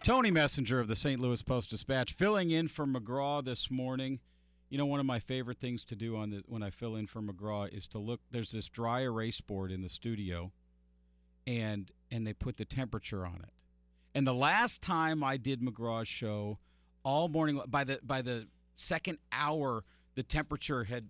Tony Messenger of the St. Louis Post-Dispatch, filling in for McGraw this morning. You know, one of my favorite things to do when I fill in for McGraw is to look. There's this dry erase board in the studio, and they put the temperature on it. And the last time I did McGraw's show, all morning, by the second hour, the temperature had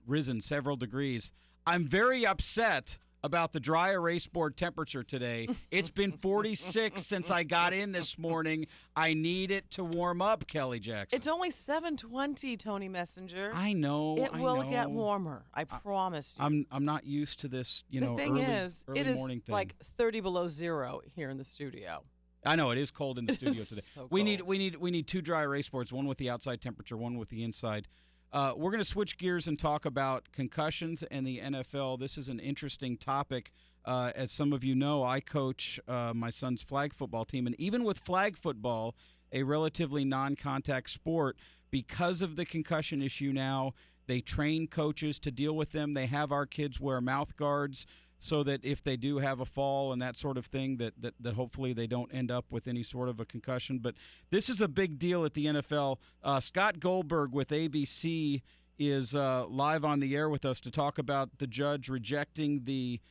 risen several degrees. I'm very upset about the dry erase board temperature today. It's been 46 since I got in this morning. I need it to warm up, Kelly Jackson. It's only 7:20, Tony Messenger. I know. It will get warmer. I promise you. I'm not used to this, the thing early, is, early it is morning thing. like 30 below zero here in the studio. I know it is cold in the studio today. So we cold. need two dry erase boards, one with the outside temperature, one with the inside. We're going to switch gears and talk about concussions and the NFL. This is an interesting topic. As some of you know, I coach my son's flag football team, and even with flag football, a relatively non-contact sport, because of the concussion issue now, they train coaches to deal with them. They have our kids wear mouth guards so that if they do have a fall and that sort of thing, that hopefully they don't end up with any sort of a concussion. But this is a big deal at the NFL. Scott Golberg with ABC is live on the air with us to talk about the judge rejecting the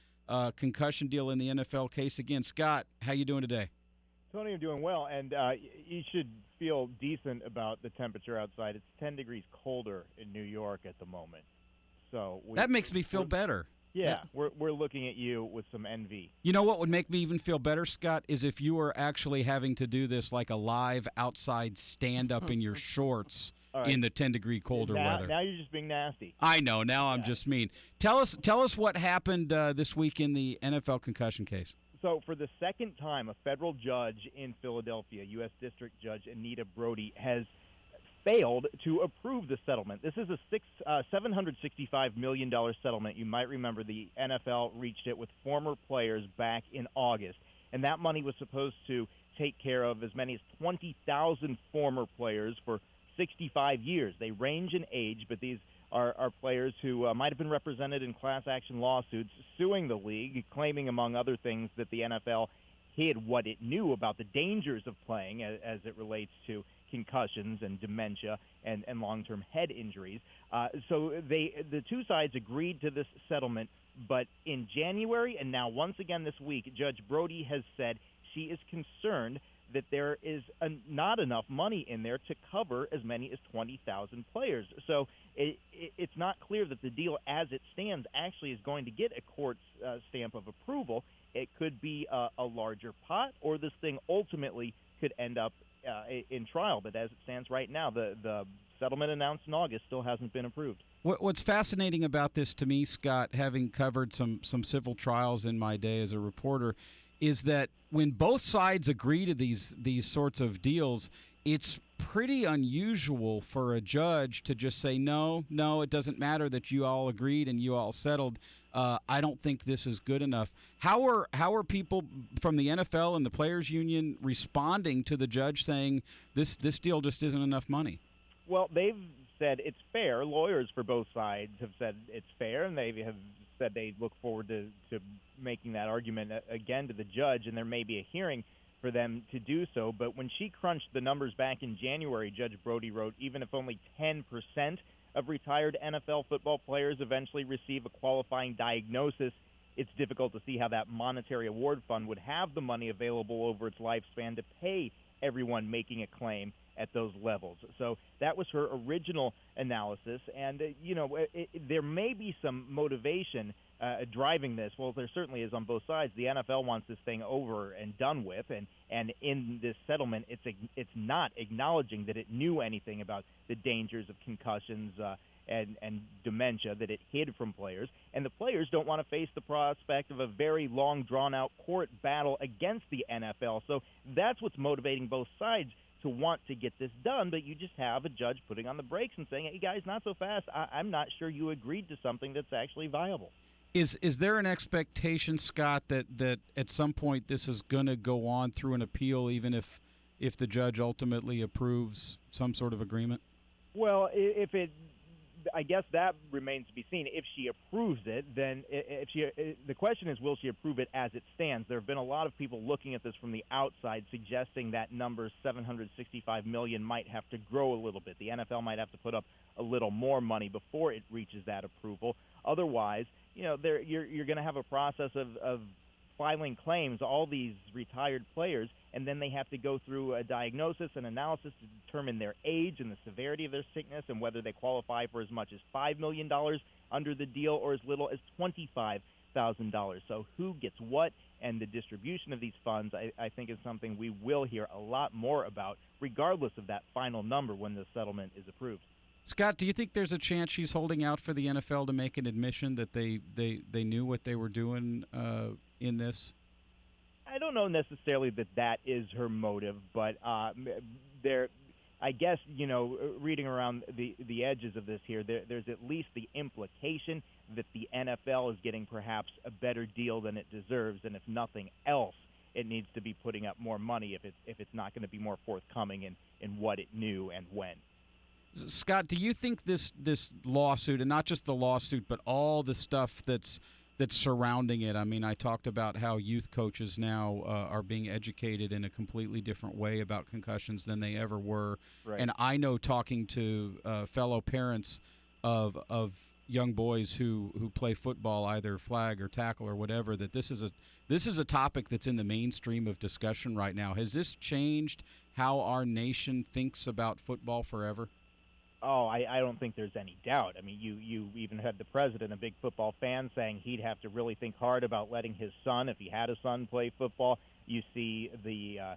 concussion deal in the NFL case. Again, Scott, how you doing today? Tony, I'm doing well, and you should feel decent about the temperature outside. It's 10 degrees colder in New York at the moment. So that makes me feel better. Yeah, we're looking at you with some envy. You know what would make me even feel better, Scott, is if you were actually having to do this like a live outside stand-up in your shorts in the 10-degree colder weather. Now you're just being nasty. I know. Now I'm just mean. Tell us what happened this week in the NFL concussion case. So for the second time, a federal judge in Philadelphia, U.S. District Judge Anita Brody, has failed to approve the settlement. This is a $765 million settlement. You might remember the NFL reached it with former players back in August, and that money was supposed to take care of as many as 20,000 former players for 65 years. They range in age, but these are players who might have been represented in class action lawsuits suing the league, claiming, among other things, that the NFL hid what it knew about the dangers of playing as it relates to concussions and dementia and long-term head injuries. So the two sides agreed to this settlement, but in January and now once again this week, Judge Brody has said she is concerned that there is not enough money in there to cover as many as 20,000 players. So it's not clear that the deal as it stands actually is going to get a court's stamp of approval. It could be a larger pot, or this thing ultimately could end up in trial. But as it stands right now, the settlement announced in August still hasn't been approved. What's fascinating about this to me, Scott, having covered some civil trials in my day as a reporter, is that when both sides agree to these sorts of deals, it's pretty unusual for a judge to just say, no, it doesn't matter that you all agreed and you all settled. I don't think this is good enough. How are people from the NFL and the Players Union responding to the judge saying this deal just isn't enough money? Well, they've said it's fair. Lawyers for both sides have said it's fair, and they have said they look forward to making that argument again to the judge, and there may be a hearing for them to do so. But when she crunched the numbers back in January, Judge Brody wrote, even if only 10% of retired NFL football players eventually receive a qualifying diagnosis, it's difficult to see how that monetary award fund would have the money available over its lifespan to pay everyone making a claim at those levels. So that was her original analysis, and there may be some motivation driving this. Well, there certainly is on both sides. The NFL wants this thing over and done with, and in this settlement, it's not acknowledging that it knew anything about the dangers of concussions and dementia that it hid from players, and the players don't want to face the prospect of a very long, drawn-out court battle against the NFL. So that's what's motivating both sides to want to get this done, but you just have a judge putting on the brakes and saying, hey, guys, not so fast. I'm not sure you agreed to something that's actually viable. Is there an expectation, Scott, that at some point this is going to go on through an appeal, even if the judge ultimately approves some sort of agreement? Well, if it I guess that remains to be seen. If she approves it, then the question is, will she approve it as it stands? There have been a lot of people looking at this from the outside, suggesting that number $765 million might have to grow a little bit. The NFL might have to put up a little more money before it reaches that approval. Otherwise, you're going to have a process of filing claims, all these retired players, and then they have to go through a diagnosis and analysis to determine their age and the severity of their sickness and whether they qualify for as much as $5 million under the deal or as little as $25,000. So who gets what, and the distribution of these funds, I think, is something we will hear a lot more about, regardless of that final number when the settlement is approved. Scott, do you think there's a chance she's holding out for the NFL to make an admission that they knew what they were doing in this? I don't know necessarily that is her motive, but I guess, reading around the edges of this here, there's at least the implication that the NFL is getting perhaps a better deal than it deserves, and if nothing else, it needs to be putting up more money if it's not going to be more forthcoming in what it knew and when. Scott, do you think this lawsuit, and not just the lawsuit, but all the stuff that's surrounding it? I mean, I talked about how youth coaches now are being educated in a completely different way about concussions than they ever were. Right. And I know, talking to fellow parents of young boys who play football, either flag or tackle or whatever, that this is a topic that's in the mainstream of discussion right now. Has this changed how our nation thinks about football forever? Oh, I don't think there's any doubt. I mean, you even had the president, a big football fan, saying he'd have to really think hard about letting his son, if he had a son, play football. You see the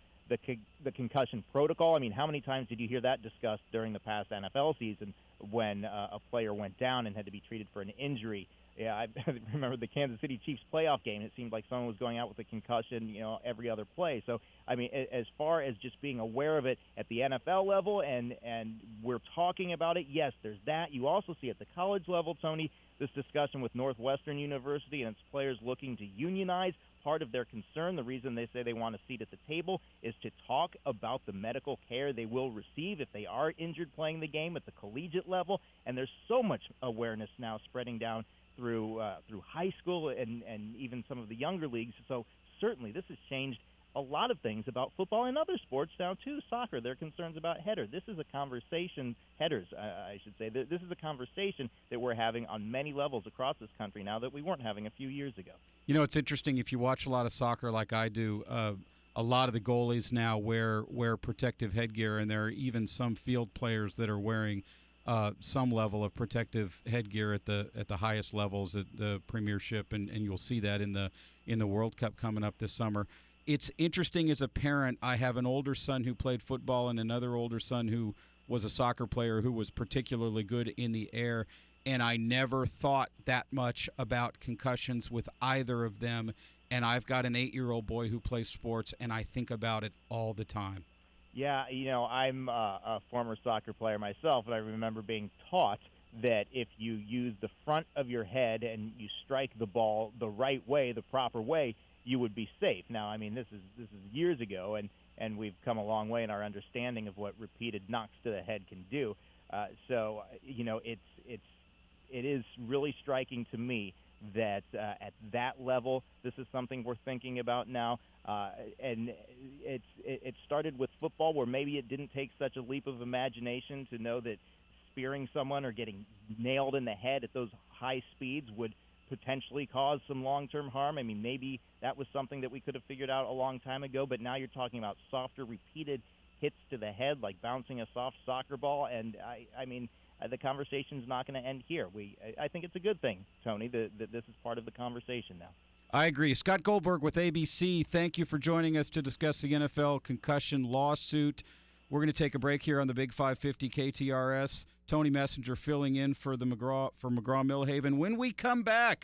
concussion protocol. I mean, how many times did you hear that discussed during the past NFL season when a player went down and had to be treated for an injury? Yeah, I remember the Kansas City Chiefs playoff game. It seemed like someone was going out with a concussion, every other play. So, I mean, as far as just being aware of it at the NFL level and we're talking about it, yes, there's that. You also see at the college level, Tony, this discussion with Northwestern University and its players looking to unionize. Part of their concern, the reason they say they want a seat at the table, is to talk about the medical care they will receive if they are injured playing the game at the collegiate level. And there's so much awareness now spreading down through high school and even some of the younger leagues. So certainly this has changed a lot of things about football and other sports now too. Soccer, their concerns about headers. This is a conversation, I should say. This is a conversation that we're having on many levels across this country now that we weren't having a few years ago. It's interesting, if you watch a lot of soccer like I do, a lot of the goalies now wear protective headgear, and there are even some field players that are wearing some level of protective headgear at the highest levels at the Premiership, and you'll see that in the World Cup coming up this summer. It's interesting as a parent. I have an older son who played football and another older son who was a soccer player who was particularly good in the air, and I never thought that much about concussions with either of them. And I've got an 8-year-old boy who plays sports, and I think about it all the time. Yeah, I'm a former soccer player myself, and I remember being taught that if you use the front of your head and you strike the ball the right way, the proper way, you would be safe. Now, I mean, this is years ago, and we've come a long way in our understanding of what repeated knocks to the head can do. So, it is really striking to me that at that level, this is something we're thinking about now. And it started with football, where maybe it didn't take such a leap of imagination to know that spearing someone or getting nailed in the head at those high speeds would potentially cause some long-term harm. I mean, maybe that was something that we could have figured out a long time ago, but now you're talking about softer, repeated hits to the head, like bouncing a soft soccer ball, and I mean, the conversation's not going to end here. I think it's a good thing, Tony, that this is part of the conversation now. I agree. Scott Golberg with ABC, thank you for joining us to discuss the NFL concussion lawsuit. We're going to take a break here on the Big 550 KTRS. Tony Messenger filling in for McGraw-Millhaven. When we come back,